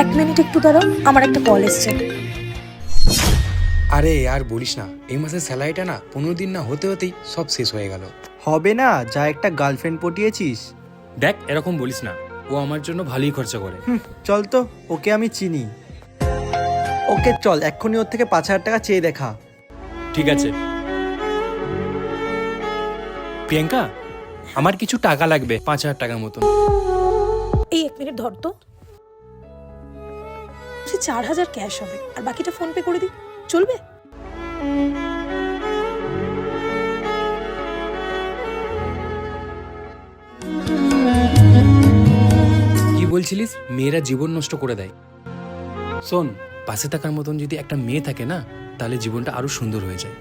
এক মিনিট একটু দাঁড়াও, আমার একটা কল এসছে। আরে আর বলিস না, এই মাসের স্যালারিটা না 15 দিন না হতে হতেই সব শেষ হয়ে গেল। হবে না, যা একটা গার্লফ্রেন্ড পটিয়েছিস। দেখ এরকম বলিস না, ও আমার জন্য ভালোই খরচা করে। চল তো, ওকে আমি চিনি। ওকে চল, এক্ষুনি ওর থেকে 5,000 টাকা চেয়ে দেখা। ঠিক আছে প্রিয়াঙ্কা, আমার কিছু টাকা লাগবে, 5,000 টাকার মতন। এই এক মিনিট ধর তো, 4,000 ক্যাশ হবে আর বাকিটা ফোন পে করে দিই, চলবে? কি বলছিলিস? মেয়েরা জীবন নষ্ট করে দেয়। শোন, পাশে থাকার মতন যদি একটা মেয়ে থাকে না, তাহলে জীবনটা আরো সুন্দর হয়ে যায়।